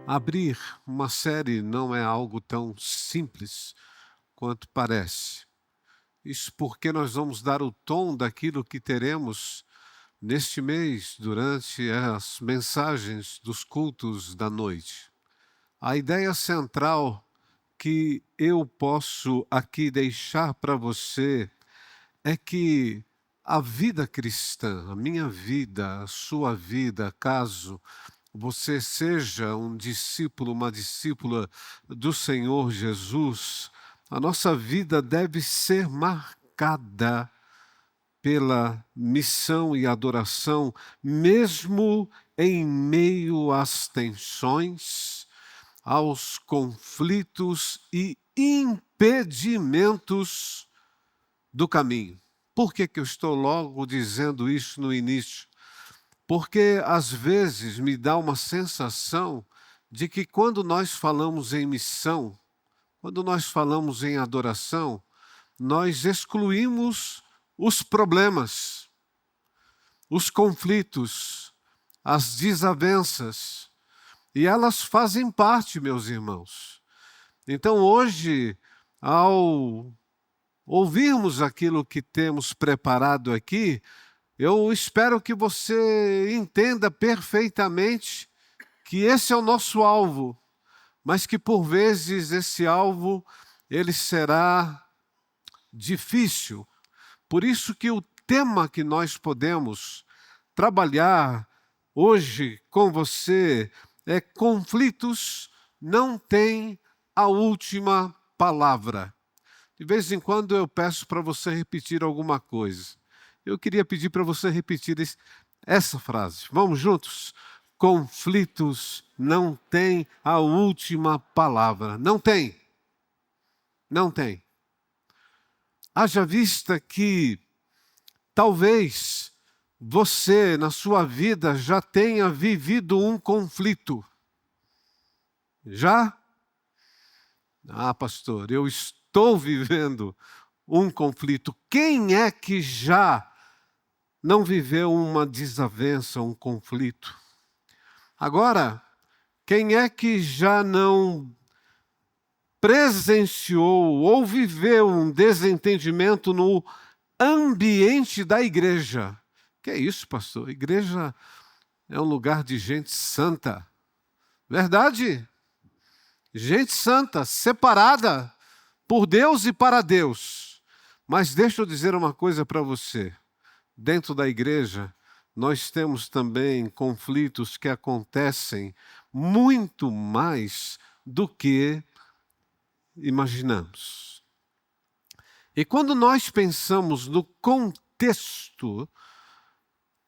Abrir uma série não é algo tão simples quanto parece. Isso porque nós vamos dar o tom daquilo que teremos neste mês, durante as mensagens dos cultos da noite. A ideia central que eu posso aqui deixar para você é que a vida cristã, a minha vida, a sua vida, caso você seja um discípulo, uma discípula do Senhor Jesus, a nossa vida deve ser marcada pela missão e adoração, mesmo em meio às tensões, aos conflitos e impedimentos do caminho. Por que que eu estou logo dizendo isso no início? Porque às vezes me dá uma sensação de que quando nós falamos em missão, quando nós falamos em adoração, nós excluímos os problemas, os conflitos, as desavenças, e elas fazem parte, meus irmãos. Então hoje, ao ouvirmos aquilo que temos preparado aqui, eu espero que você entenda perfeitamente que esse é o nosso alvo, mas que por vezes esse alvo ele será difícil. Por isso que o tema que nós podemos trabalhar hoje com você é: conflitos não têm a última palavra. De vez em quando eu peço para você repetir alguma coisa. Eu queria pedir para você repetir essa frase. Vamos juntos? Conflitos não têm a última palavra. Não tem. Não tem. Haja vista que talvez você, na sua vida, já tenha vivido um conflito. Já? Ah, pastor, eu estou vivendo um conflito. Quem é que já não viveu uma desavença, um conflito? Agora, quem é que já não presenciou ou viveu um desentendimento no ambiente da igreja? Que é isso, pastor? Igreja é um lugar de gente santa. Verdade? Gente santa, separada por Deus e para Deus. Mas deixa eu dizer uma coisa para você. Dentro da igreja, nós temos também conflitos que acontecem muito mais do que imaginamos. E quando nós pensamos no contexto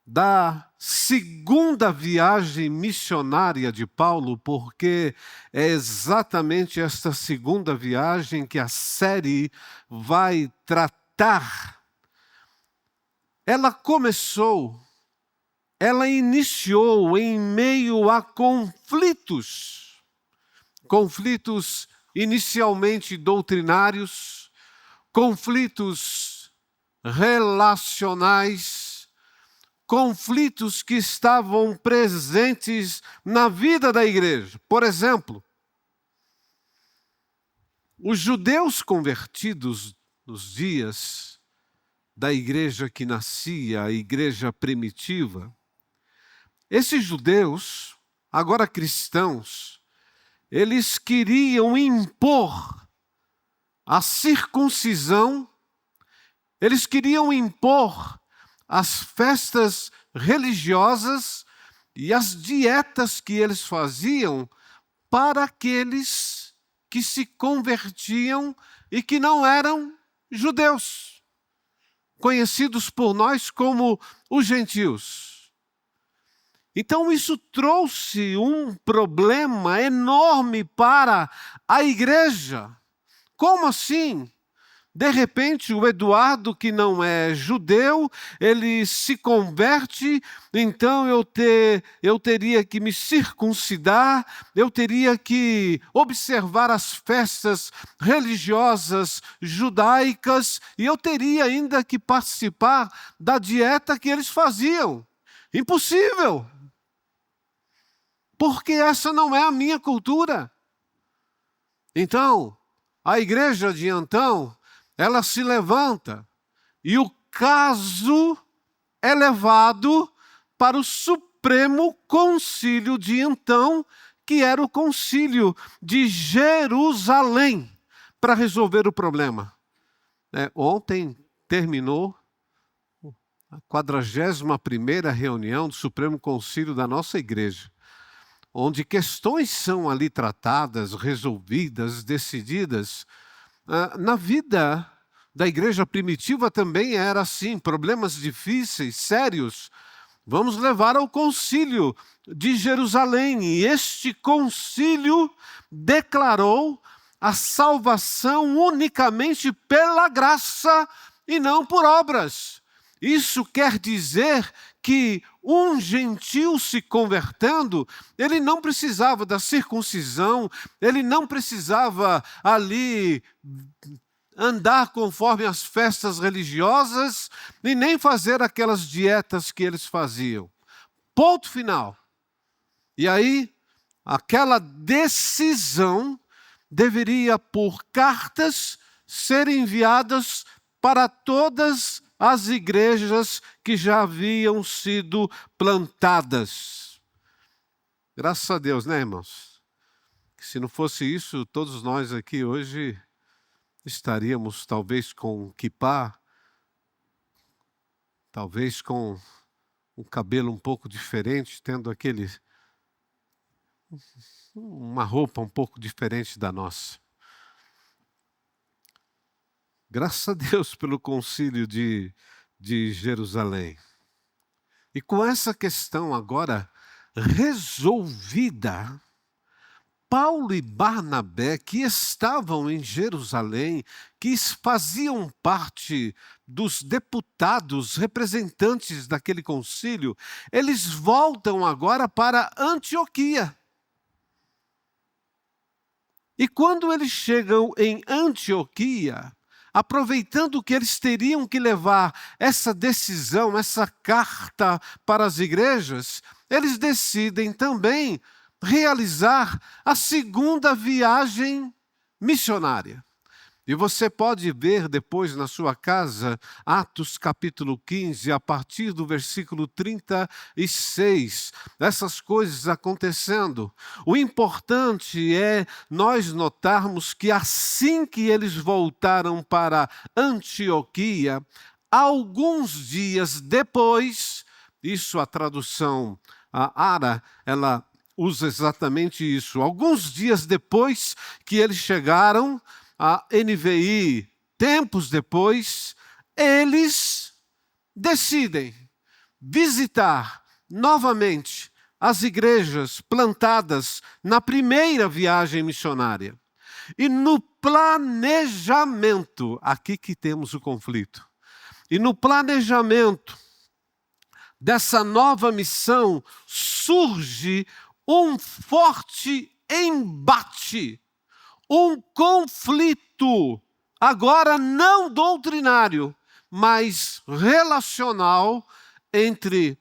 da segunda viagem missionária de Paulo, porque é exatamente esta segunda viagem que a série vai tratar. Ela iniciou em meio a conflitos inicialmente doutrinários, conflitos relacionais, conflitos que estavam presentes na vida da igreja. Por exemplo, os judeus convertidos nos dias da igreja que nascia, a igreja primitiva, esses judeus, agora cristãos, eles queriam impor a circuncisão, eles queriam impor as festas religiosas e as dietas que eles faziam para aqueles que se convertiam e que não eram judeus, conhecidos por nós como os gentios. Então isso trouxe um problema enorme para a igreja. Como assim? De repente, o Eduardo, que não é judeu, ele se converte, então eu teria que me circuncidar, eu teria que observar as festas religiosas judaicas, e eu teria ainda que participar da dieta que eles faziam. Impossível! porque essa não é a minha cultura. Então, a igreja de então, ela se levanta e o caso é levado para o Supremo Concílio de então, que era o Concílio de Jerusalém, para resolver o problema. Ontem terminou a 41ª reunião do Supremo Concílio da nossa igreja, onde questões são ali tratadas, resolvidas, decididas. Na vida da igreja primitiva também era assim, problemas difíceis, sérios, vamos levar ao concílio de Jerusalém. E este concílio declarou a salvação unicamente pela graça e não por obras. Isso quer dizer que um gentil se convertendo, ele não precisava da circuncisão, ele não precisava ali andar conforme as festas religiosas e nem fazer aquelas dietas que eles faziam. Ponto final. E aí, aquela decisão deveria, por cartas, ser enviadas para todas as igrejas que já haviam sido plantadas. Graças a Deus, né, irmãos? Que se não fosse isso, todos nós aqui hoje estaríamos talvez com kippá, talvez com um cabelo um pouco diferente, tendo uma roupa um pouco diferente da nossa. Graças a Deus pelo concílio de Jerusalém. E com essa questão agora resolvida, Paulo e Barnabé, que estavam em Jerusalém, que faziam parte dos deputados, representantes daquele concílio, eles voltam agora para Antioquia. E quando eles chegam em Antioquia, aproveitando que eles teriam que levar essa decisão, essa carta para as igrejas, eles decidem também realizar a segunda viagem missionária. E você pode ver depois na sua casa, Atos capítulo 15, a partir do versículo 36, essas coisas acontecendo. O importante é nós notarmos que assim que eles voltaram para Antioquia, alguns dias depois, isso a tradução, a Ara, ela usa exatamente isso. Alguns dias depois que eles chegaram, a NVI, tempos depois, eles decidem visitar novamente as igrejas plantadas na primeira viagem missionária. E no planejamento, aqui que temos o conflito, e no planejamento dessa nova missão surge um forte embate, um conflito, agora não doutrinário, mas relacional entre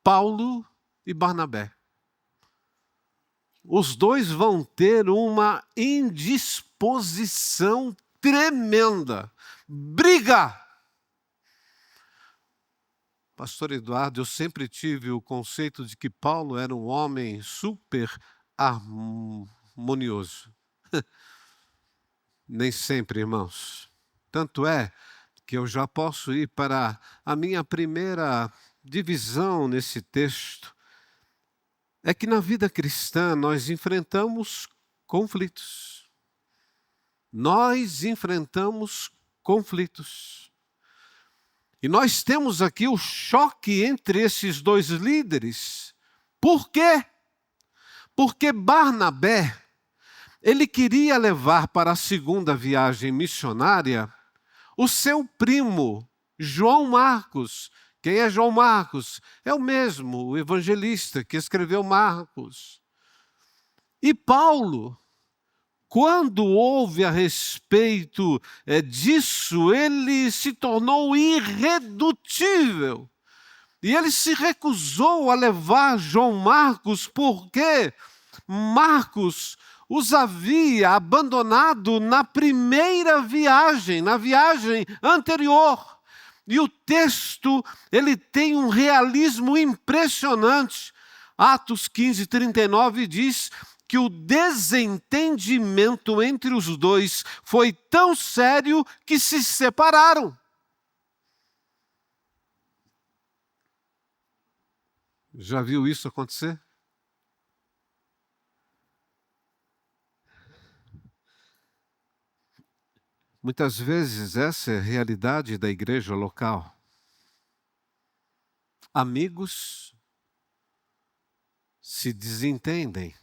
Paulo e Barnabé. Os dois vão ter uma indisposição tremenda, briga. Pastor Eduardo, eu sempre tive o conceito de que Paulo era um homem super harmonioso. Nem sempre, irmãos. Tanto é que eu já posso ir para a minha primeira divisão nesse texto. É que na vida cristã nós enfrentamos conflitos. Nós enfrentamos conflitos. E nós temos aqui o choque entre esses dois líderes. Por quê? Porque Barnabé, ele queria levar para a segunda viagem missionária o seu primo, João Marcos. Quem é João Marcos? É o mesmo, o evangelista que escreveu Marcos. E Paulo, quando ouve a respeito disso, ele se tornou irredutível. E ele se recusou a levar João Marcos porque Marcos os havia abandonado na primeira viagem, na viagem anterior. E o texto, ele tem um realismo impressionante. Atos 15, 39 diz que o desentendimento entre os dois foi tão sério que se separaram. Já viu isso acontecer? Muitas vezes essa é a realidade da igreja local. Amigos se desentendem.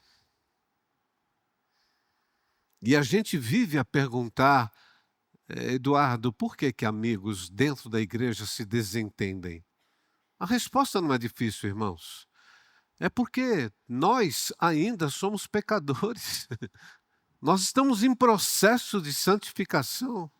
E a gente vive a perguntar, Eduardo, por que amigos dentro da igreja se desentendem? A resposta não é difícil, irmãos. É porque nós ainda somos pecadores. Nós estamos em processo de santificação.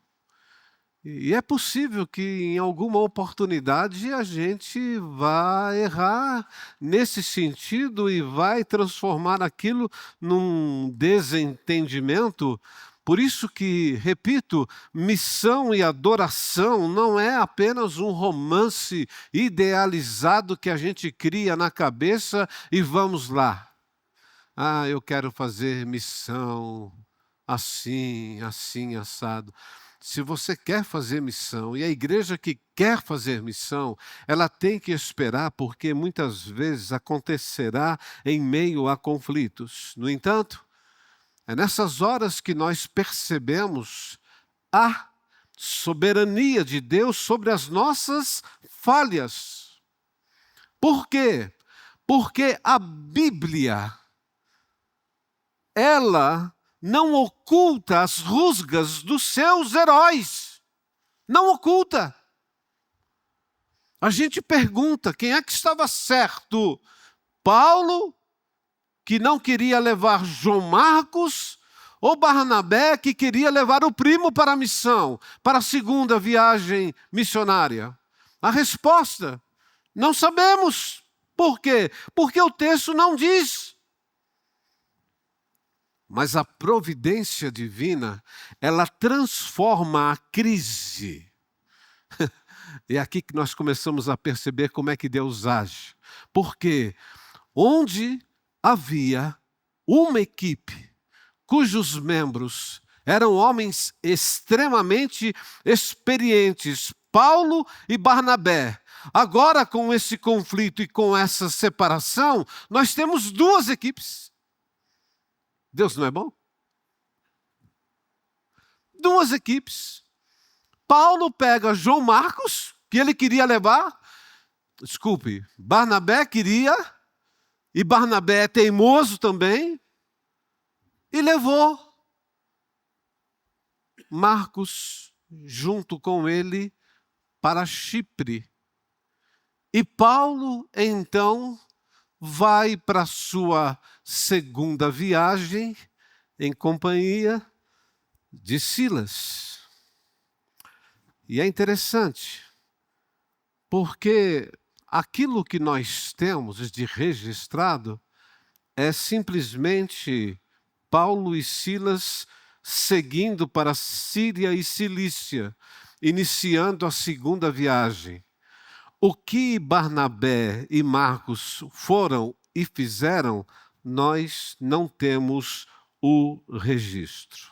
E é possível que em alguma oportunidade a gente vá errar nesse sentido e vai transformar aquilo num desentendimento. Por isso que, repito, missão e adoração não é apenas um romance idealizado que a gente cria na cabeça e vamos lá. Ah, eu quero fazer missão assim, assim, assado. Se você quer fazer missão, e a igreja que quer fazer missão, ela tem que esperar, porque muitas vezes acontecerá em meio a conflitos. No entanto, é nessas horas que nós percebemos a soberania de Deus sobre as nossas falhas. Por quê? Porque a Bíblia, ela não oculta as rusgas dos seus heróis. Não oculta. A gente pergunta, quem é que estava certo? Paulo, que não queria levar João Marcos, ou Barnabé, que queria levar o primo para a missão, para a segunda viagem missionária? A resposta, não sabemos. Por quê? Porque o texto não diz. Mas a providência divina, ela transforma a crise. É aqui que nós começamos a perceber como é que Deus age. Porque onde havia uma equipe cujos membros eram homens extremamente experientes, Paulo e Barnabé, agora com esse conflito e com essa separação, nós temos duas equipes. Deus não é bom? Duas equipes. Paulo pega João Marcos, que ele queria levar. Desculpe, Barnabé queria, e Barnabé é teimoso também, e levou Marcos junto com ele para Chipre. E Paulo, então, vai para a sua segunda viagem em companhia de Silas. E é interessante, porque aquilo que nós temos de registrado é simplesmente Paulo e Silas seguindo para Síria e Cilícia, iniciando a segunda viagem. O que Barnabé e Marcos foram e fizeram, nós não temos o registro.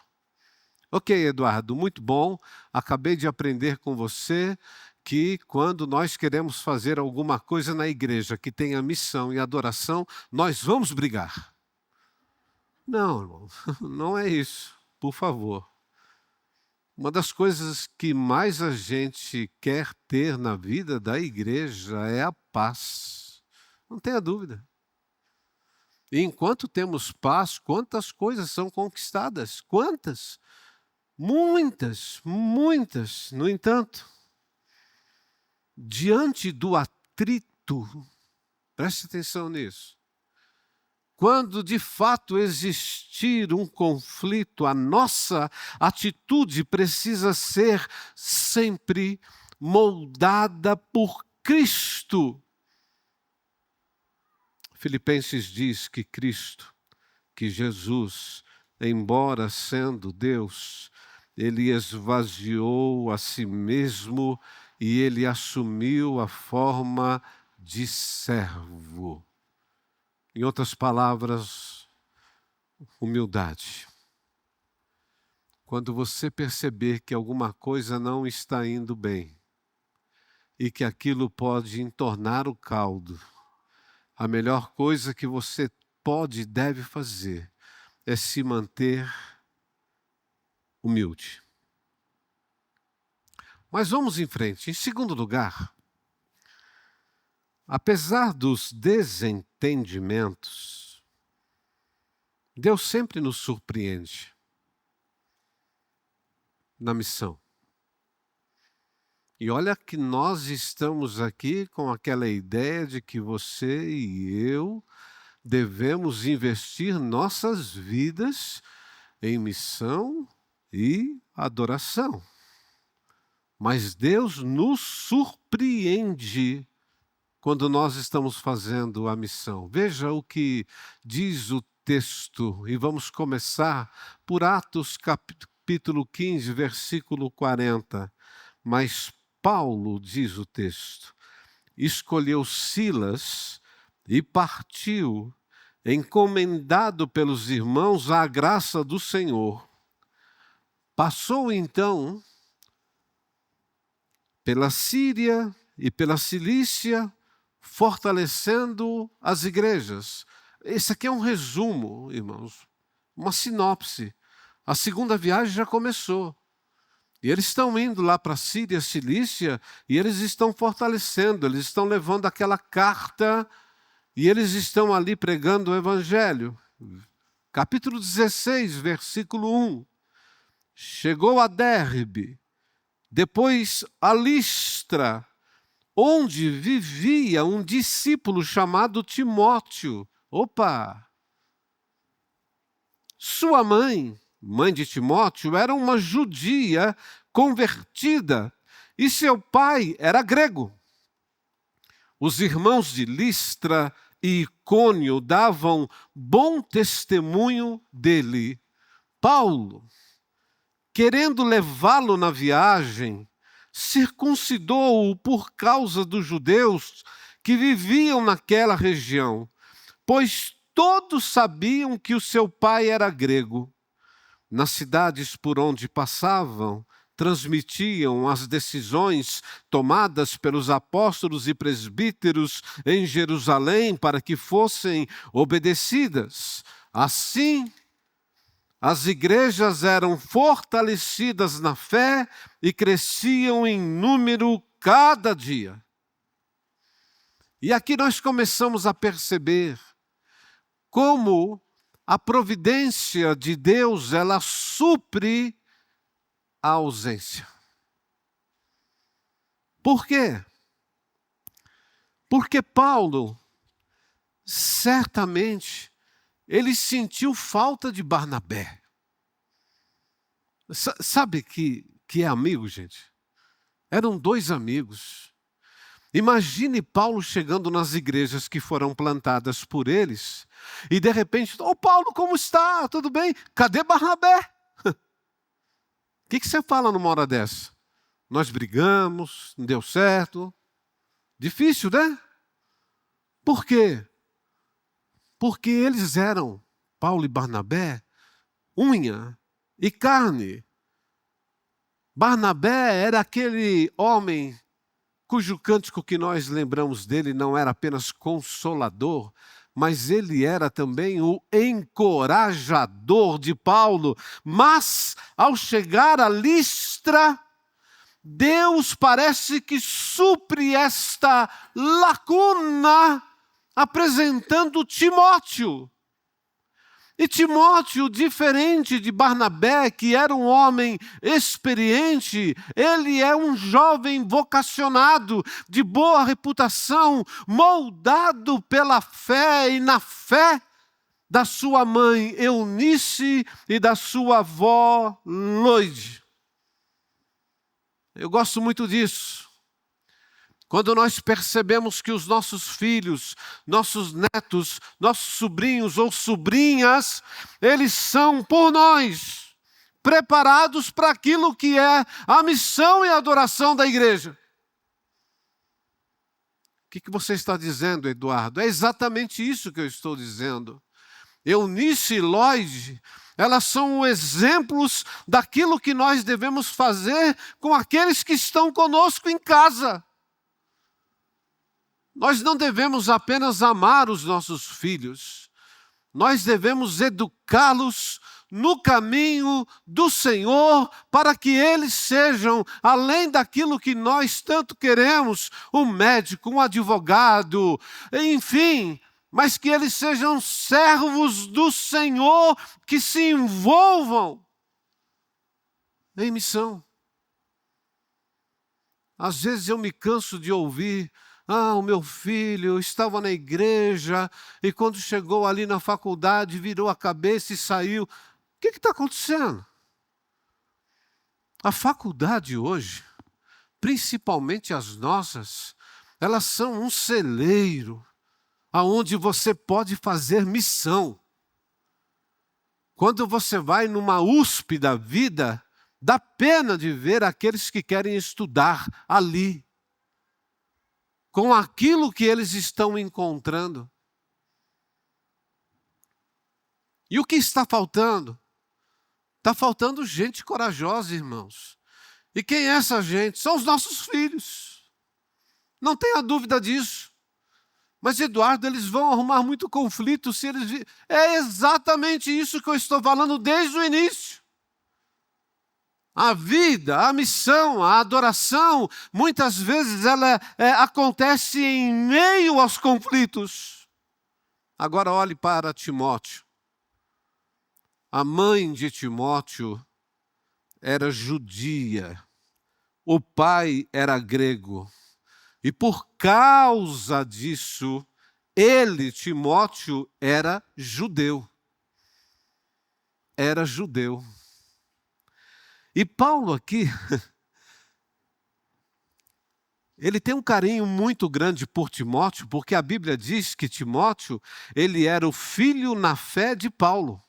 Ok, Eduardo, muito bom. Acabei de aprender com você que quando nós queremos fazer alguma coisa na igreja que tenha missão e adoração, nós vamos brigar. Não, irmão, não é isso, por favor. Uma das coisas que mais a gente quer ter na vida da igreja é a paz. Não tenha dúvida. E enquanto temos paz, quantas coisas são conquistadas? Quantas? Muitas, muitas. No entanto, diante do atrito, preste atenção nisso, quando de fato existir um conflito, a nossa atitude precisa ser sempre moldada por Cristo. Filipenses diz que Cristo, que Jesus, embora sendo Deus, ele esvaziou a si mesmo e ele assumiu a forma de servo. Em outras palavras, humildade. Quando você perceber que alguma coisa não está indo bem e que aquilo pode entornar o caldo, a melhor coisa que você pode e deve fazer é se manter humilde. Mas vamos em frente. Em segundo lugar, apesar dos desentendimentos, Deus sempre nos surpreende na missão. E olha que nós estamos aqui com aquela ideia de que você e eu devemos investir nossas vidas em missão e adoração. Mas Deus nos surpreende quando nós estamos fazendo a missão. Veja o que diz o texto, e vamos começar por Atos capítulo 15, versículo 40. Mas Paulo, diz o texto, escolheu Silas e partiu, encomendado pelos irmãos à graça do Senhor. Passou então pela Síria e pela Cilícia, fortalecendo as igrejas. Esse aqui é um resumo, irmãos, uma sinopse. A segunda viagem já começou. E eles estão indo lá para a Síria, Cilícia, e eles estão fortalecendo, eles estão levando aquela carta, e eles estão ali pregando o Evangelho. Capítulo 16, versículo 1. Chegou a Derbe, depois a Listra, onde vivia um discípulo chamado Timóteo. Opa! Sua mãe de Timóteo, era uma judia convertida e seu pai era grego. Os irmãos de Listra e Icônio davam bom testemunho dele. Paulo, querendo levá-lo na viagem, circuncidou-o por causa dos judeus que viviam naquela região, pois todos sabiam que o seu pai era grego. Nas cidades por onde passavam, transmitiam as decisões tomadas pelos apóstolos e presbíteros em Jerusalém para que fossem obedecidas. Assim, as igrejas eram fortalecidas na fé e cresciam em número cada dia. E aqui nós começamos a perceber como a providência de Deus, ela supre a ausência. Por quê? Porque Paulo, certamente, ele sentiu falta de Barnabé. Sabe que é amigo, gente? Eram dois amigos. Imagine Paulo chegando nas igrejas que foram plantadas por eles e de repente, Paulo, como está? Tudo bem? Cadê Barnabé? O que você fala numa hora dessa? Nós brigamos, não deu certo. Difícil, né? Por quê? Porque eles eram, Paulo e Barnabé, unha e carne. Barnabé era aquele homem cujo cântico que nós lembramos dele não era apenas consolador, mas ele era também o encorajador de Paulo. Mas, ao chegar a Listra, Deus parece que supre esta lacuna, apresentando Timóteo. E Timóteo, diferente de Barnabé, que era um homem experiente, ele é um jovem vocacionado, de boa reputação, moldado pela fé e na fé da sua mãe Eunice e da sua avó Loide. Eu gosto muito disso. Quando nós percebemos que os nossos filhos, nossos netos, nossos sobrinhos ou sobrinhas, eles são por nós preparados para aquilo que é a missão e a adoração da igreja. O que você está dizendo, Eduardo? É exatamente isso que eu estou dizendo. Eunice e Lloyd, elas são exemplos daquilo que nós devemos fazer com aqueles que estão conosco em casa. Nós não devemos apenas amar os nossos filhos, nós devemos educá-los no caminho do Senhor, para que eles sejam, além daquilo que nós tanto queremos, um médico, um advogado, enfim, mas que eles sejam servos do Senhor, que se envolvam em missão. Às vezes eu me canso de ouvir: o meu filho estava na igreja e quando chegou ali na faculdade virou a cabeça e saiu. O que está acontecendo? A faculdade hoje, principalmente as nossas, elas são um celeiro aonde você pode fazer missão. Quando você vai numa USP da vida, dá pena de ver aqueles que querem estudar ali, com aquilo que eles estão encontrando. E o que está faltando? Está faltando gente corajosa, irmãos. E quem é essa gente? São os nossos filhos. Não tenha dúvida disso. Mas, Eduardo, eles vão arrumar muito conflito se eles... É exatamente isso que eu estou falando desde o início. A vida, a missão, a adoração, muitas vezes ela acontece em meio aos conflitos. Agora olhe para Timóteo. A mãe de Timóteo era judia, o pai era grego. E por causa disso, ele, Timóteo, era judeu. Era judeu. E Paulo aqui, ele tem um carinho muito grande por Timóteo, porque a Bíblia diz que Timóteo, ele era o filho na fé de Paulo.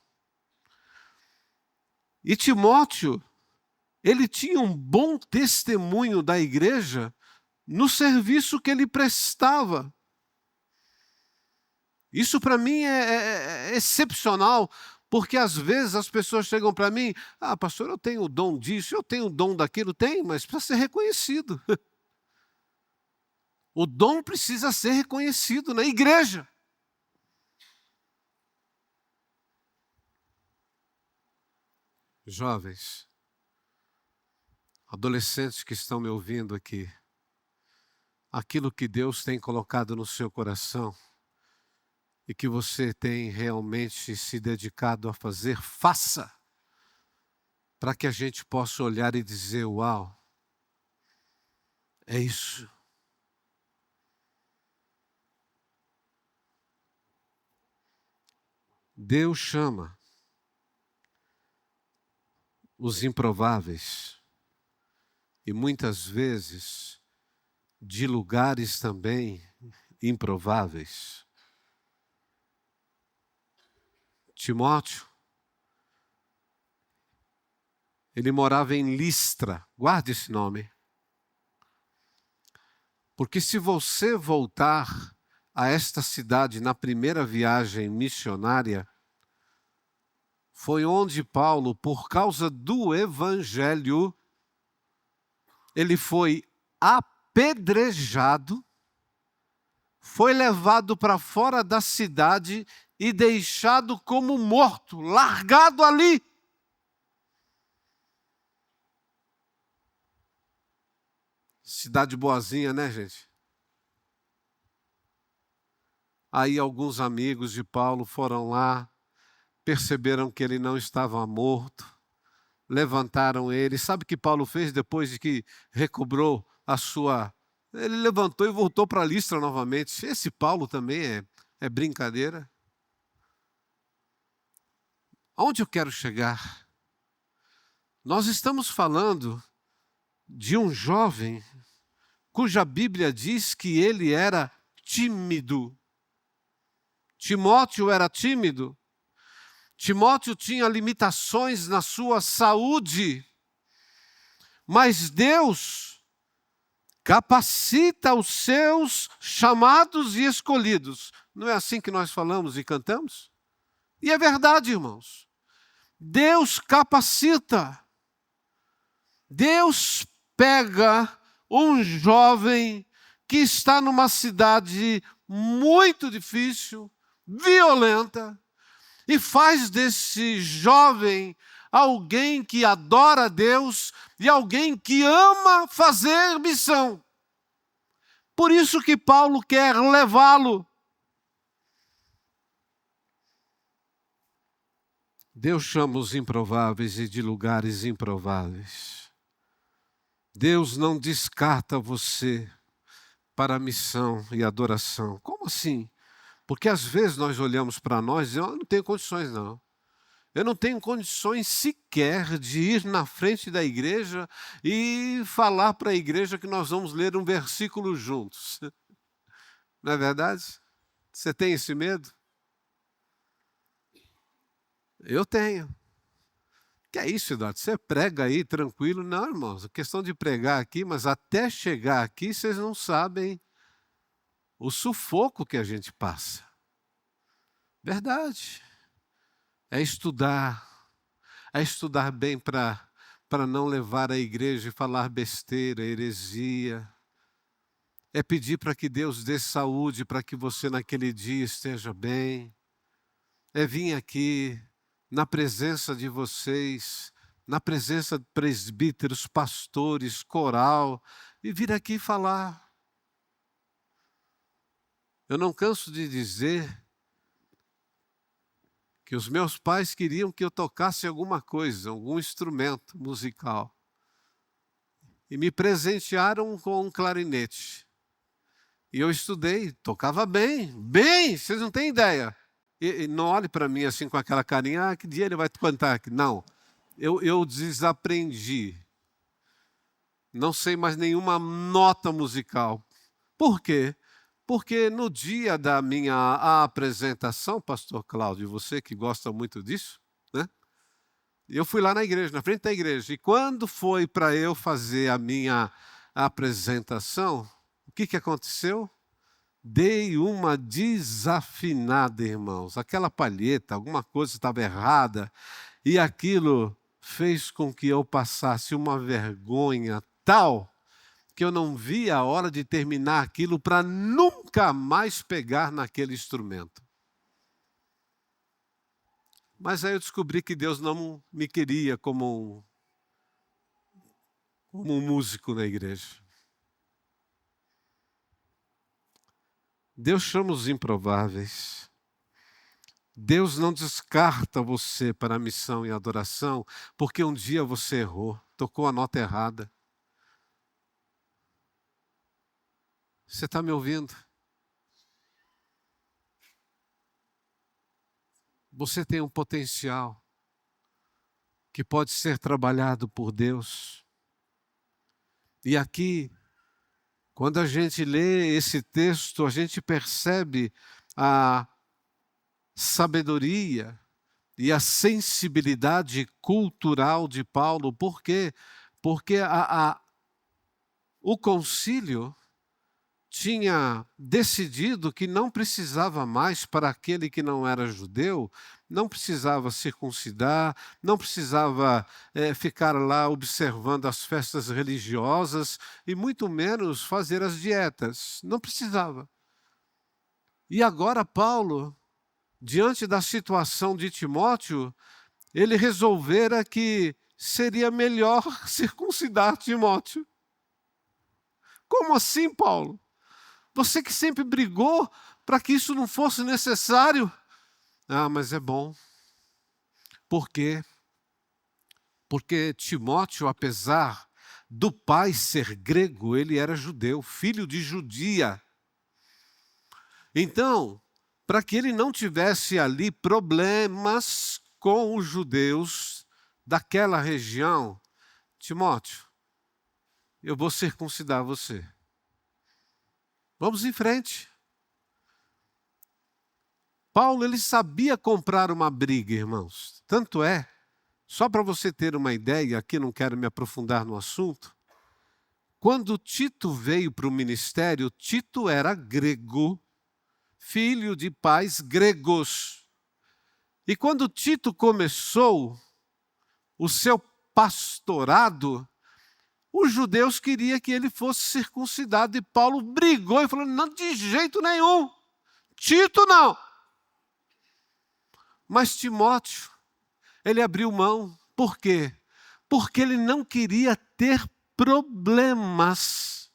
E Timóteo, ele tinha um bom testemunho da igreja no serviço que ele prestava. Isso para mim é excepcional, porque às vezes as pessoas chegam para mim: pastor, eu tenho o dom disso, eu tenho o dom daquilo. Tem, mas precisa ser reconhecido. O dom precisa ser reconhecido na igreja. Jovens, adolescentes que estão me ouvindo aqui, aquilo que Deus tem colocado no seu coração e que você tem realmente se dedicado a fazer, faça, para que a gente possa olhar e dizer: uau, é isso. Deus chama os improváveis e muitas vezes de lugares também improváveis. Timóteo, ele morava em Listra, guarde esse nome. Porque se você voltar a esta cidade na primeira viagem missionária, foi onde Paulo, por causa do evangelho, ele foi apedrejado, foi levado para fora da cidade e deixado como morto, largado ali. Cidade boazinha, né, gente? Aí alguns amigos de Paulo foram lá, perceberam que ele não estava morto, levantaram ele. Sabe o que Paulo fez depois de que recobrou a sua... Ele levantou e voltou para Listra novamente. Esse Paulo também é brincadeira. Aonde eu quero chegar? Nós estamos falando de um jovem cuja Bíblia diz que ele era tímido. Timóteo era tímido. Timóteo tinha limitações na sua saúde, mas Deus capacita os seus chamados e escolhidos. Não é assim que nós falamos e cantamos? E é verdade, irmãos. Deus capacita. Deus pega um jovem que está numa cidade muito difícil, violenta, e faz desse jovem alguém que adora a Deus e alguém que ama fazer missão. Por isso que Paulo quer levá-lo. Deus chama os improváveis e de lugares improváveis. Deus não descarta você para a missão e adoração. Como assim? Porque às vezes nós olhamos para nós e dizemos, eu não tenho condições não. Eu não tenho condições sequer de ir na frente da igreja e falar para a igreja que nós vamos ler um versículo juntos. Não é verdade? Você tem esse medo? Eu tenho. Que é isso, Eduardo? Você prega aí tranquilo? Não, irmãos, a questão de pregar aqui, mas até chegar aqui vocês não sabem o sufoco que a gente passa. Verdade. É estudar bem para não levar a igreja e falar besteira, heresia. É pedir para que Deus dê saúde para que você naquele dia esteja bem. É vir aqui na presença de vocês, na presença de presbíteros, pastores, coral, e vir aqui falar. Eu não canso de dizer que os meus pais queriam que eu tocasse alguma coisa, algum instrumento musical. E me presentearam com um clarinete. E eu estudei, tocava bem, vocês não têm ideia. E não olhe para mim assim com aquela carinha, que dia ele vai cantar aqui. Não, eu desaprendi. Não sei mais nenhuma nota musical. Por quê? Porque no dia da minha apresentação, pastor Cláudio, você que gosta muito disso, né? Eu fui lá na igreja, na frente da igreja, e quando foi para eu fazer a minha apresentação, o que aconteceu? Dei uma desafinada, irmãos. Aquela palheta, alguma coisa estava errada, e aquilo fez com que eu passasse uma vergonha tal que eu não via a hora de terminar aquilo para nunca mais pegar naquele instrumento. Mas aí eu descobri que Deus não me queria como um músico na igreja. Deus chama os improváveis. Deus não descarta você para a missão e adoração, porque um dia você errou, tocou a nota errada. Você está me ouvindo? Você tem um potencial que pode ser trabalhado por Deus. E aqui, quando a gente lê esse texto, a gente percebe a sabedoria e a sensibilidade cultural de Paulo. Por quê? Porque o concílio tinha decidido que não precisava mais, para aquele que não era judeu, não precisava circuncidar, não precisava ficar lá observando as festas religiosas e muito menos fazer as dietas. Não precisava. E agora Paulo, diante da situação de Timóteo, ele resolvera que seria melhor circuncidar Timóteo. Como assim, Paulo? Você que sempre brigou para que isso não fosse necessário. Ah, mas é bom. Por quê? Porque Timóteo, apesar do pai ser grego, ele era judeu, filho de judia. Então, para que ele não tivesse ali problemas com os judeus daquela região, Timóteo, eu vou circuncidar você. Vamos em frente. Paulo, ele sabia comprar uma briga, irmãos. Tanto é, só para você ter uma ideia, aqui não quero me aprofundar no assunto, quando Tito veio para o ministério, Tito era grego, filho de pais gregos. E quando Tito começou o seu pastorado, os judeus queriam que ele fosse circuncidado. E Paulo brigou e falou, não, de jeito nenhum. Tito não. Mas Timóteo, ele abriu mão. Por quê? Porque ele não queria ter problemas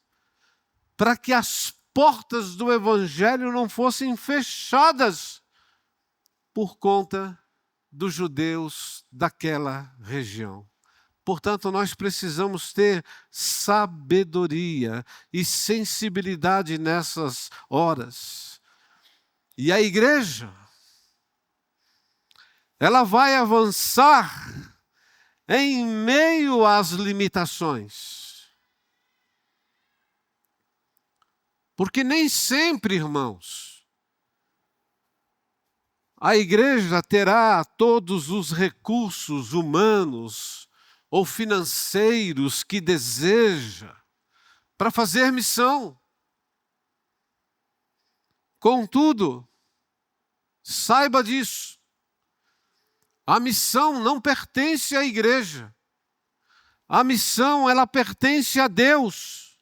para que as portas do evangelho não fossem fechadas por conta dos judeus daquela região. Portanto, nós precisamos ter sabedoria e sensibilidade nessas horas. E a igreja, ela vai avançar em meio às limitações. Porque nem sempre, irmãos, a igreja terá todos os recursos humanos ou financeiros que deseja para fazer missão. Contudo, saiba disso. A missão não pertence à igreja. A missão, ela pertence a Deus.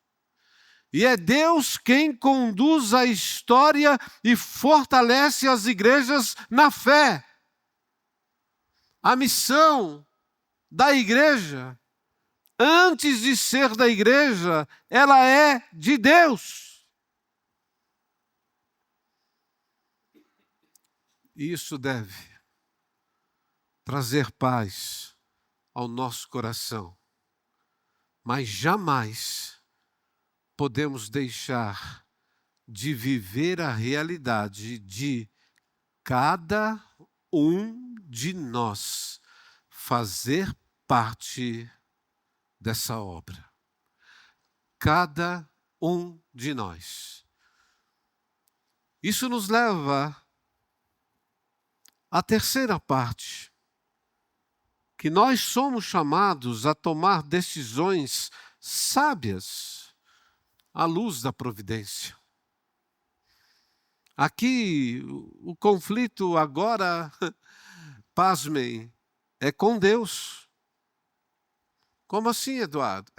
E é Deus quem conduz a história e fortalece as igrejas na fé. A missão da igreja, antes de ser da igreja, ela é de Deus. E isso deve trazer paz ao nosso coração. Mas jamais podemos deixar de viver a realidade de cada um de nós fazer parte dessa obra. Cada um de nós. Isso nos leva à terceira parte, que nós somos chamados a tomar decisões sábias à luz da providência. Aqui, o conflito agora, pasmem, é com Deus. Como assim, Eduardo?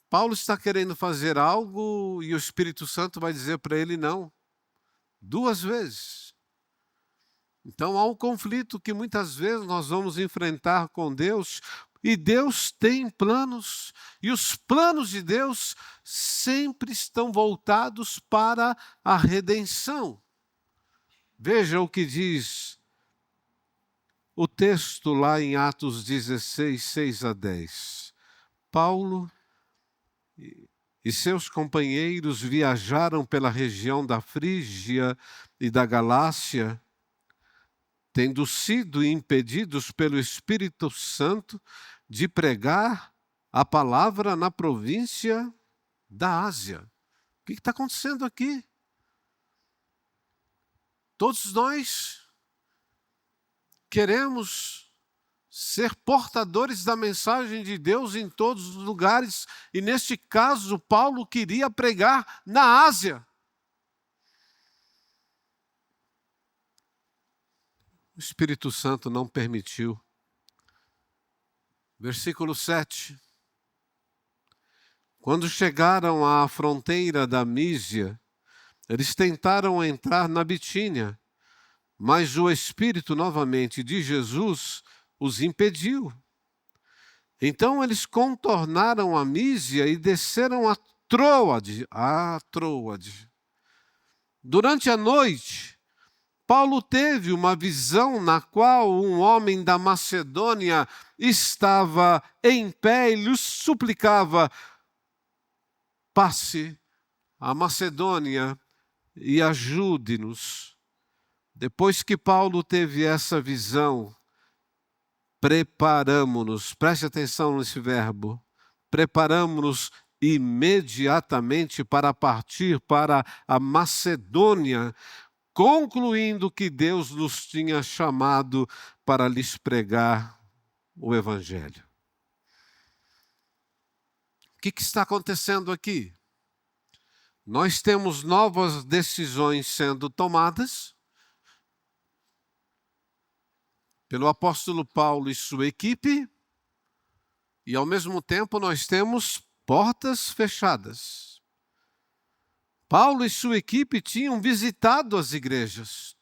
Paulo está querendo fazer algo e o Espírito Santo vai dizer para ele não. 2 vezes. Então há um conflito que muitas vezes nós vamos enfrentar com Deus, e Deus tem planos, e os planos de Deus sempre estão voltados para a redenção. Veja o que diz o texto lá em Atos 16, 6 a 10. Paulo e seus companheiros viajaram pela região da Frígia e da Galácia, tendo sido impedidos pelo Espírito Santo de pregar a palavra na província da Ásia. O que está acontecendo aqui? Todos nós queremos ser portadores da mensagem de Deus em todos os lugares, e neste caso, Paulo queria pregar na Ásia. O Espírito Santo não permitiu. Versículo 7. Quando chegaram à fronteira da Mísia, eles tentaram entrar na Bitínia, mas o Espírito novamente de Jesus os impediu. Então eles contornaram a Mísia e desceram a Troade. Durante a noite, Paulo teve uma visão na qual um homem da Macedônia estava em pé e lhe suplicava: passe a Macedônia e ajude-nos. Depois que Paulo teve essa visão, preparamo-nos, preste atenção nesse verbo, preparamo-nos imediatamente para partir para a Macedônia, concluindo que Deus nos tinha chamado para lhes pregar o Evangelho. O que está acontecendo aqui? Nós temos novas decisões sendo tomadas pelo apóstolo Paulo e sua equipe, e ao mesmo tempo nós temos portas fechadas. Paulo e sua equipe tinham visitado as igrejas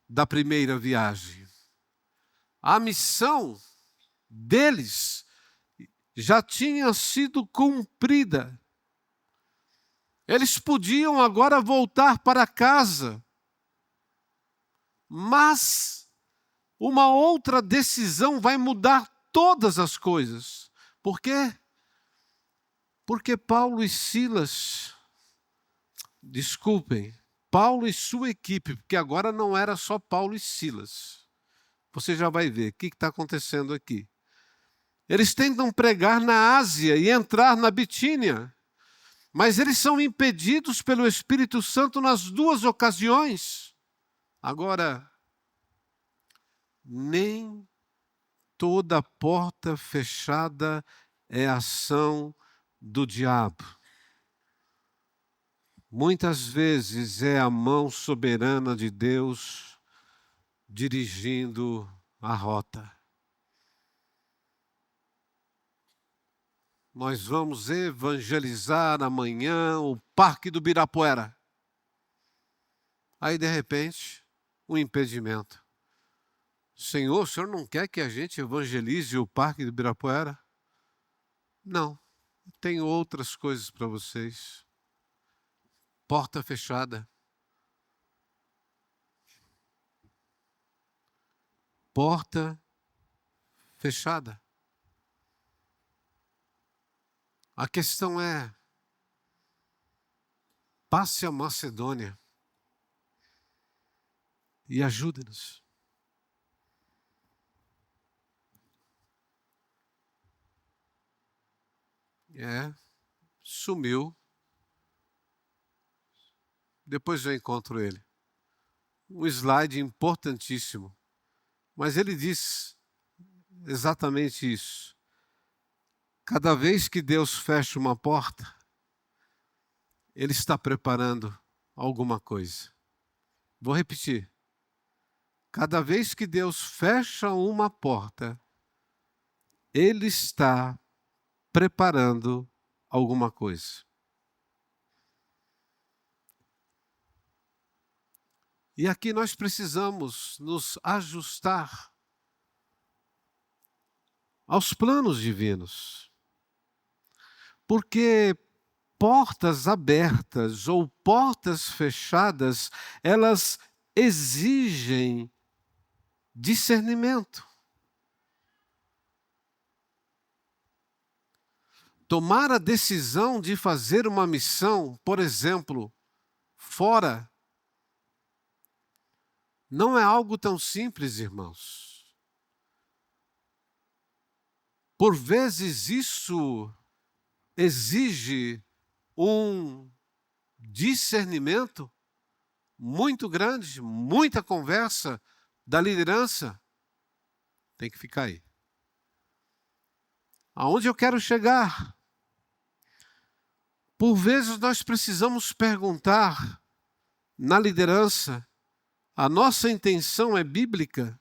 da primeira viagem. A missão deles já tinha sido cumprida. Eles podiam agora voltar para casa, mas uma outra decisão vai mudar todas as coisas. Por quê? Porque Paulo e Silas, desculpem, Paulo e sua equipe, porque agora não era só Paulo e Silas. Você já vai ver o que está acontecendo aqui. Eles tentam pregar na Ásia e entrar na Bitínia, mas eles são impedidos pelo Espírito Santo nas duas ocasiões. Agora, nem toda porta fechada é ação do diabo. Muitas vezes é a mão soberana de Deus dirigindo a rota. Nós vamos evangelizar amanhã o Parque do Ibirapuera. Aí, de repente, um impedimento. Senhor, o senhor não quer que a gente evangelize o Parque do Ibirapuera? Não, tenho outras coisas para vocês. Porta fechada. Porta fechada. A questão é, passe a Macedônia e ajude-nos. Sumiu. Depois eu encontro ele. Um slide importantíssimo. Mas ele diz exatamente isso. Cada vez que Deus fecha uma porta, Ele está preparando alguma coisa. Vou repetir. Cada vez que Deus fecha uma porta, Ele está preparando alguma coisa. E aqui nós precisamos nos ajustar aos planos divinos. Porque portas abertas ou portas fechadas, elas exigem discernimento. Tomar a decisão de fazer uma missão, por exemplo, fora, não é algo tão simples, irmãos. Por vezes isso exige um discernimento muito grande, muita conversa da liderança. Tem que ficar aí. Aonde eu quero chegar? Por vezes nós precisamos perguntar na liderança, a nossa intenção é bíblica?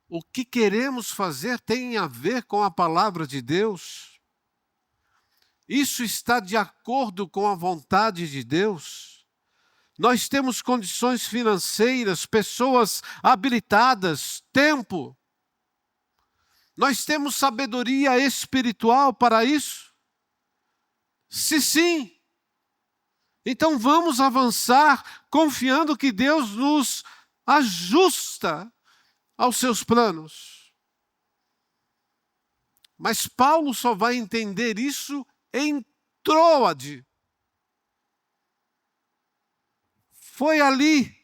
O que queremos fazer tem a ver com a palavra de Deus? Isso está de acordo com a vontade de Deus? Nós temos condições financeiras, pessoas habilitadas, tempo. Nós temos sabedoria espiritual para isso? Se sim, então vamos avançar confiando que Deus nos ajusta aos seus planos. Mas Paulo só vai entender isso em Troade. Foi ali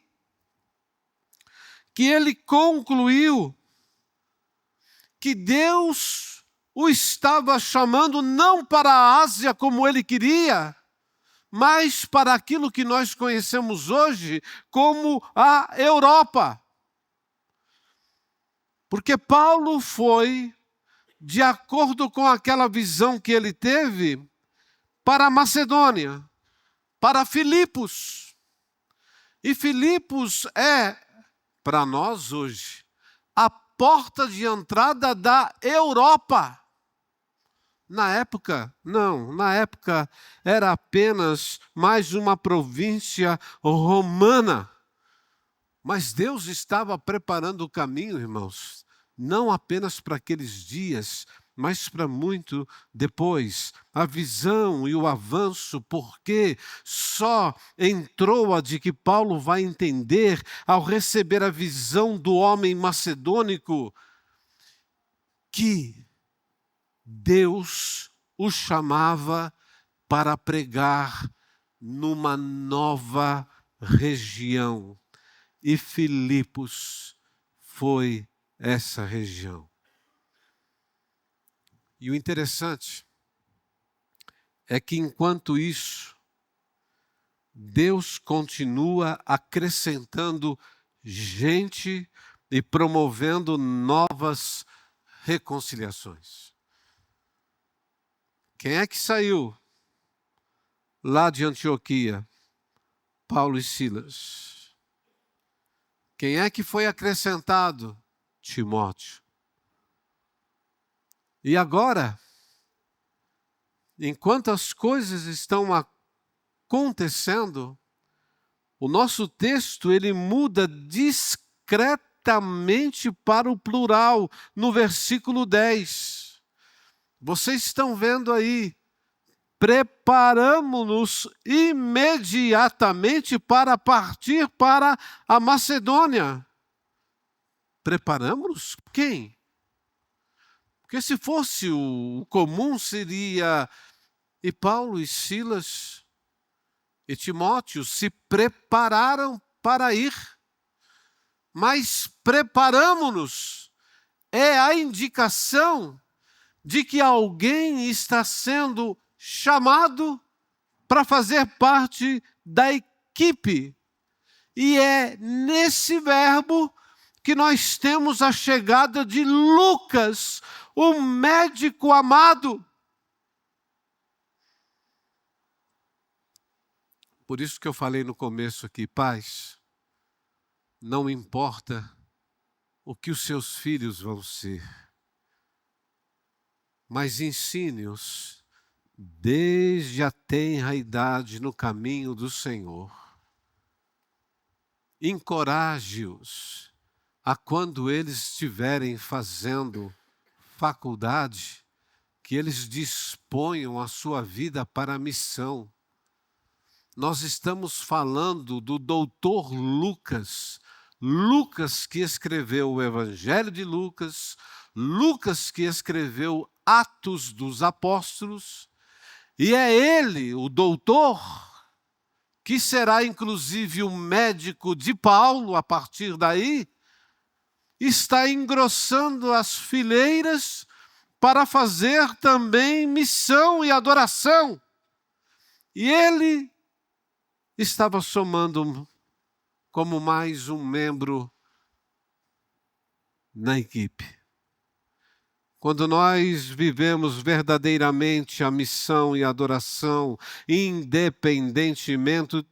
que ele concluiu que Deus o estava chamando não para a Ásia como ele queria, mas para aquilo que nós conhecemos hoje como a Europa. Porque Paulo foi, de acordo com aquela visão que ele teve, para a Macedônia, para Filipos. E Filipos é, para nós hoje, a porta de entrada da Europa. Na época, não, na época era apenas mais uma província romana. Mas Deus estava preparando o caminho, irmãos, não apenas para aqueles dias, mas para muito depois. A visão e o avanço, porque só entrou a de que Paulo vai entender ao receber a visão do homem macedônico, que Deus o chamava para pregar numa nova região. E Filipos foi essa região. E o interessante é que, enquanto isso, Deus continua acrescentando gente e promovendo novas reconciliações. Quem é que saiu lá de Antioquia? Paulo e Silas. Quem é que foi acrescentado? Timóteo. E agora, enquanto as coisas estão acontecendo, o nosso texto ele muda discretamente para o plural no versículo 10. Vocês estão vendo aí, preparamo-nos imediatamente para partir para a Macedônia. Preparamos? Quem? Porque se fosse o comum seria e Paulo e Silas e Timóteo se prepararam para ir. Mas preparamo-nos é a indicação de que alguém está sendo chamado para fazer parte da equipe. E é nesse verbo que nós temos a chegada de Lucas, o médico amado. Por isso que eu falei no começo aqui, pais, não importa o que os seus filhos vão ser, mas ensine-os desde a tenra idade no caminho do Senhor. Encoraje-os a quando eles estiverem fazendo faculdade, que eles disponham a sua vida para a missão. Nós estamos falando do doutor Lucas, Lucas que escreveu o Evangelho de Lucas, Lucas que escreveu Atos dos Apóstolos, e é ele, o doutor, que será inclusive o médico de Paulo a partir daí, está engrossando as fileiras para fazer também missão e adoração. E ele estava somando como mais um membro na equipe. Quando nós vivemos verdadeiramente a missão e a adoração, independentemente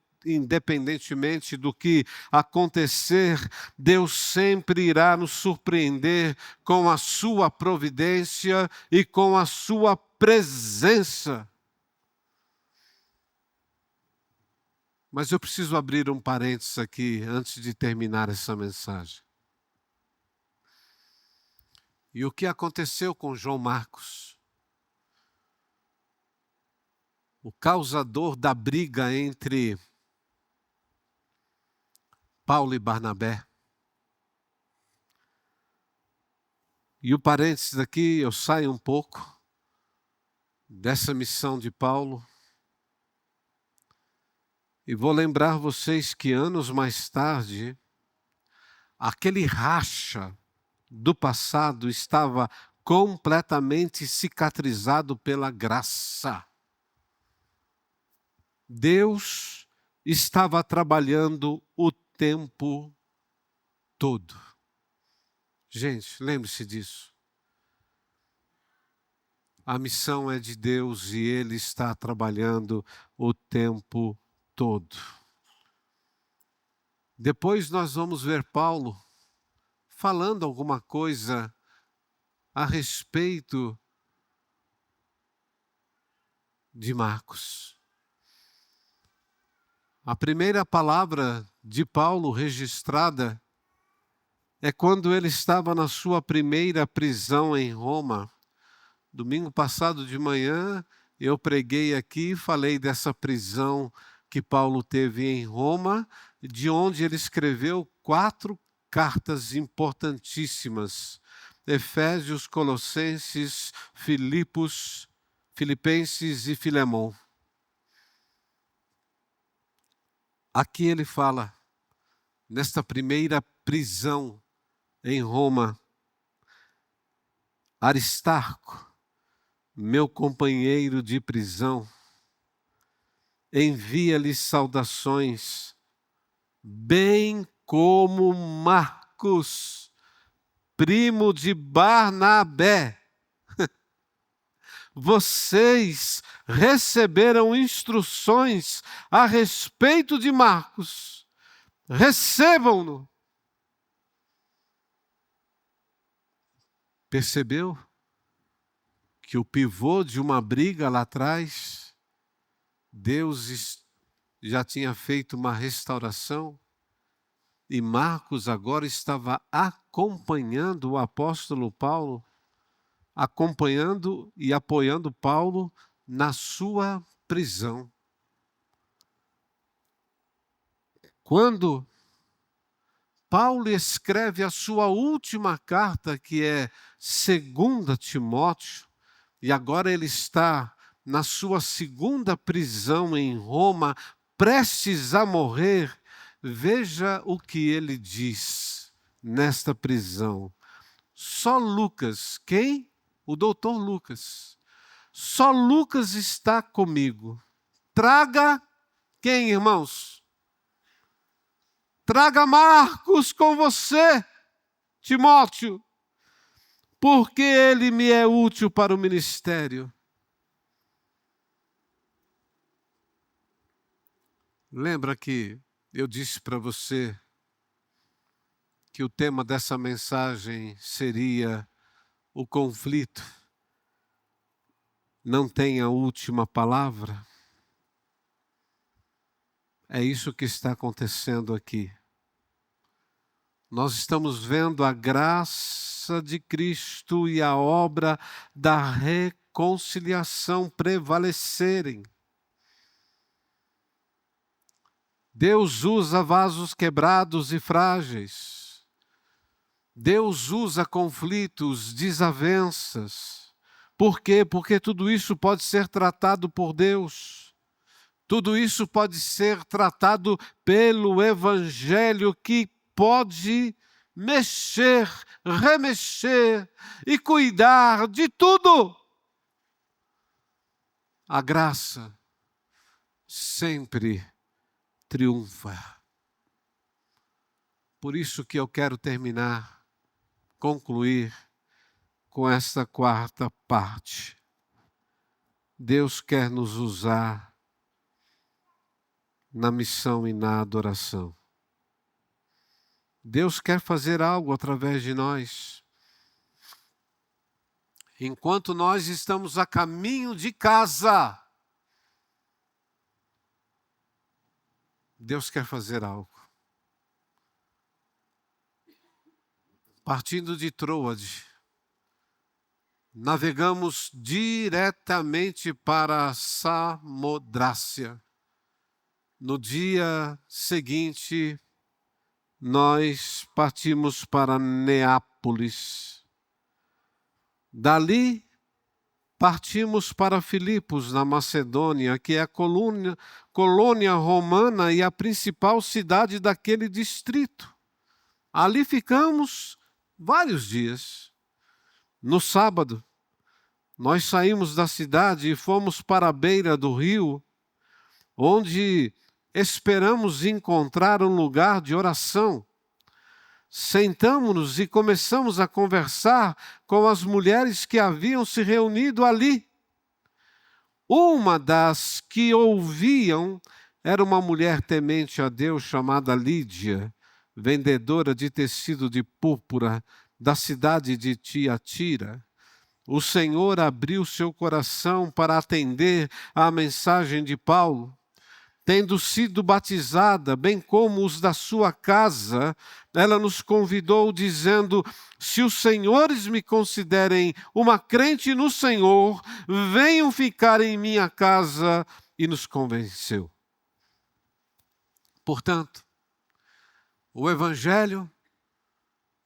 do que acontecer, Deus sempre irá nos surpreender com a sua providência e com a sua presença. Mas eu preciso abrir um parênteses aqui antes de terminar essa mensagem. E o que aconteceu com João Marcos? O causador da briga entre Paulo e Barnabé. E o parênteses aqui, eu saio um pouco dessa missão de Paulo e vou lembrar vocês que anos mais tarde, aquele racha do passado estava completamente cicatrizado pela graça. Deus estava trabalhando o tempo todo. Gente, lembre-se disso. A missão é de Deus e Ele está trabalhando o tempo todo. Depois nós vamos ver Paulo falando alguma coisa a respeito de Marcos. A primeira palavra de Paulo registrada é quando ele estava na sua primeira prisão em Roma. Domingo passado de manhã eu preguei aqui e falei dessa prisão que Paulo teve em Roma, de onde ele escreveu 4 cartas importantíssimas: Efésios, Colossenses, Filipenses e Filemão. Aqui ele fala, nesta primeira prisão em Roma: Aristarco, meu companheiro de prisão, envia-lhe saudações, bem como Marcos, primo de Barnabé. Vocês receberam instruções a respeito de Marcos. Recebam-no. Percebeu que o pivô de uma briga lá atrás, Deus já tinha feito uma restauração e Marcos agora estava acompanhando o apóstolo Paulo, acompanhando e apoiando Paulo na sua prisão. Quando Paulo escreve a sua última carta, que é 2 Timóteo, e agora ele está na sua segunda prisão em Roma, prestes a morrer, veja o que ele diz nesta prisão. Só Lucas, quem? O doutor Lucas. Só Lucas está comigo. Traga quem, irmãos? Traga Marcos com você, Timóteo, porque ele me é útil para o ministério. Lembra que eu disse para você que o tema dessa mensagem seria o conflito não tem a última palavra? É isso que está acontecendo aqui. Nós estamos vendo a graça de Cristo e a obra da reconciliação prevalecerem. Deus usa vasos quebrados e frágeis. Deus usa conflitos, desavenças. Por quê? Porque tudo isso pode ser tratado por Deus. Tudo isso pode ser tratado pelo Evangelho, que pode mexer, remexer e cuidar de tudo. A graça sempre triunfa. Por isso que eu quero concluir com esta 4ª parte. Deus quer nos usar na missão e na adoração. Deus quer fazer algo através de nós. Enquanto nós estamos a caminho de casa, Deus quer fazer algo. Partindo de Troade, navegamos diretamente para Samodrácia. No dia seguinte, nós partimos para Neápolis. Dali, partimos para Filipos, na Macedônia, que é a colônia romana e a principal cidade daquele distrito. Ali ficamos vários dias. No sábado, nós saímos da cidade e fomos para a beira do rio, onde esperamos encontrar um lugar de oração. Sentamos-nos e começamos a conversar com as mulheres que haviam se reunido ali. Uma das que ouviam era uma mulher temente a Deus chamada Lídia, vendedora de tecido de púrpura da cidade de Tiatira. O Senhor abriu seu coração para atender à mensagem de Paulo. Tendo sido batizada, bem como os da sua casa, ela nos convidou dizendo: se os senhores me considerem uma crente no Senhor, venham ficar em minha casa, e nos convenceu. Portanto, o Evangelho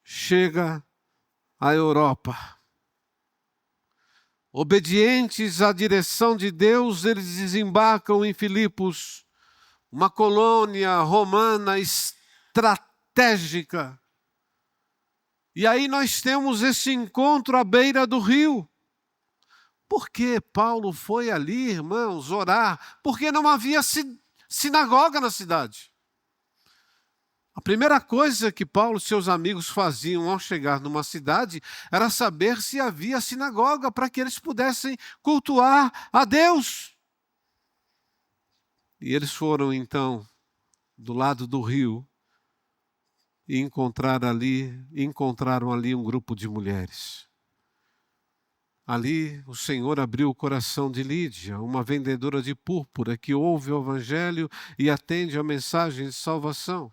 chega à Europa. Obedientes à direção de Deus, eles desembarcam em Filipos, uma colônia romana estratégica. E aí nós temos esse encontro à beira do rio. Por que Paulo foi ali, irmãos, orar? Porque não havia sinagoga na cidade. A primeira coisa que Paulo e seus amigos faziam ao chegar numa cidade era saber se havia sinagoga para que eles pudessem cultuar a Deus. E eles foram então do lado do rio e encontraram ali um grupo de mulheres. Ali o Senhor abriu o coração de Lídia, uma vendedora de púrpura que ouve o Evangelho e atende a mensagem de salvação.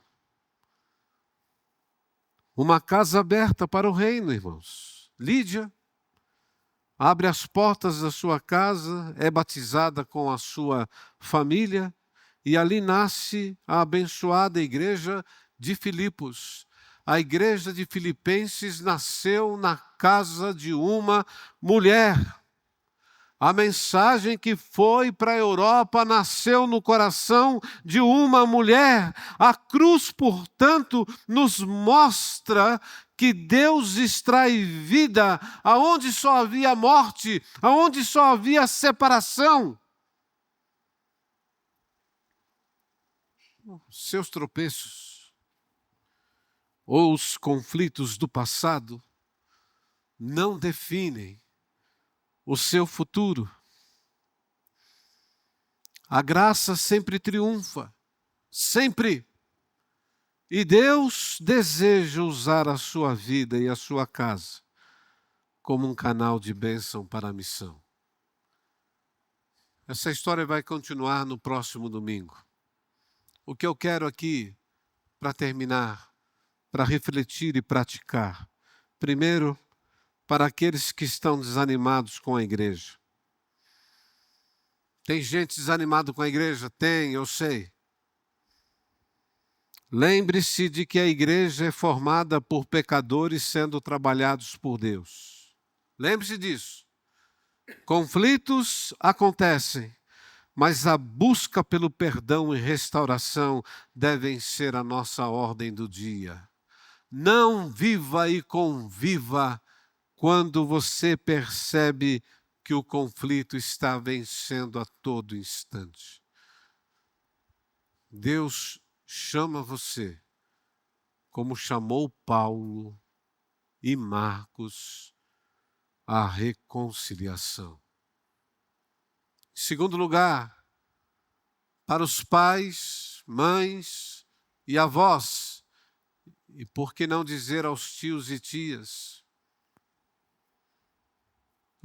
Uma casa aberta para o reino, irmãos. Lídia abre as portas da sua casa, é batizada com a sua família e ali nasce a abençoada igreja de Filipos. A igreja de Filipenses nasceu na casa de uma mulher. A mensagem que foi para a Europa nasceu no coração de uma mulher. A cruz, portanto, nos mostra que Deus extrai vida aonde só havia morte, aonde só havia separação. Seus tropeços ou os conflitos do passado não definem o seu futuro. A graça sempre triunfa, sempre. E Deus deseja usar a sua vida e a sua casa como um canal de bênção para a missão. Essa história vai continuar no próximo domingo. O que eu quero aqui, para terminar, para refletir e praticar. Primeiro, para aqueles que estão desanimados com a igreja. Tem gente desanimada com a igreja? Tem, eu sei. Lembre-se de que a igreja é formada por pecadores sendo trabalhados por Deus. Lembre-se disso. Conflitos acontecem, mas a busca pelo perdão e restauração devem ser a nossa ordem do dia. Não viva e conviva quando você percebe que o conflito está vencendo a todo instante. Deus chama você, como chamou Paulo e Marcos, à reconciliação. Em segundo lugar, para os pais, mães e avós, e por que não dizer aos tios e tias?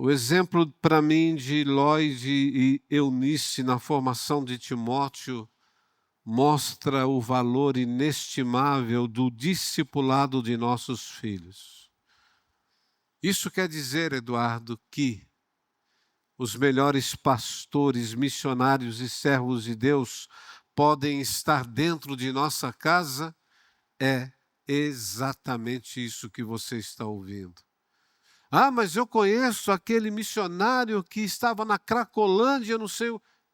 O exemplo para mim de Lloyd e Eunice na formação de Timóteo mostra o valor inestimável do discipulado de nossos filhos. Isso quer dizer, Eduardo, que os melhores pastores, missionários e servos de Deus podem estar dentro de nossa casa? É exatamente isso que você está ouvindo. Ah, mas eu conheço aquele missionário que estava na Cracolândia, não sei.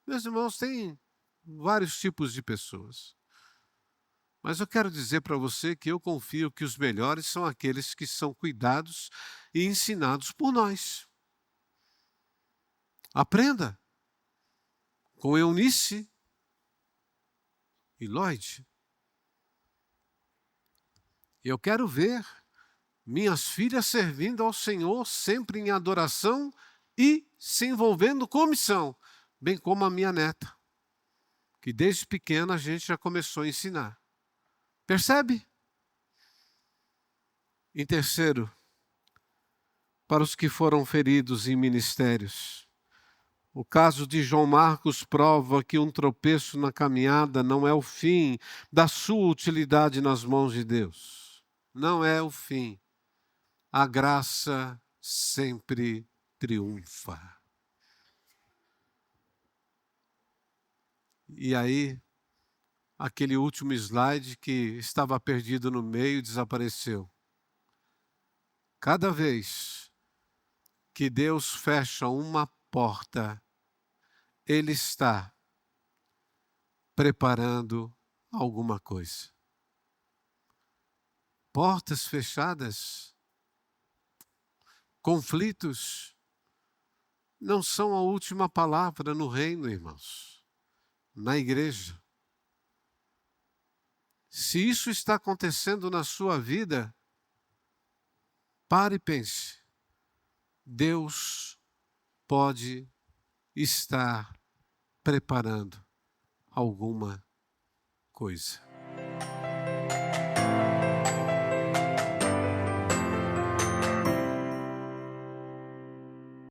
Meus irmãos, tem vários tipos de pessoas. Mas eu quero dizer para você que eu confio que os melhores são aqueles que são cuidados e ensinados por nós. Aprenda com Eunice e Lloyd. Eu quero ver minhas filhas servindo ao Senhor sempre em adoração e se envolvendo com missão, bem como a minha neta, que desde pequena a gente já começou a ensinar. Percebe? Em terceiro, para os que foram feridos em ministérios. O caso de João Marcos prova que um tropeço na caminhada não é o fim da sua utilidade nas mãos de Deus. Não é o fim. A graça sempre triunfa. E aí, aquele último slide que estava perdido no meio desapareceu. Cada vez que Deus fecha uma porta, Ele está preparando alguma coisa. Portas fechadas, conflitos, não são a última palavra no reino, irmãos, na igreja. Se isso está acontecendo na sua vida, pare e pense. Deus pode estar preparando alguma coisa.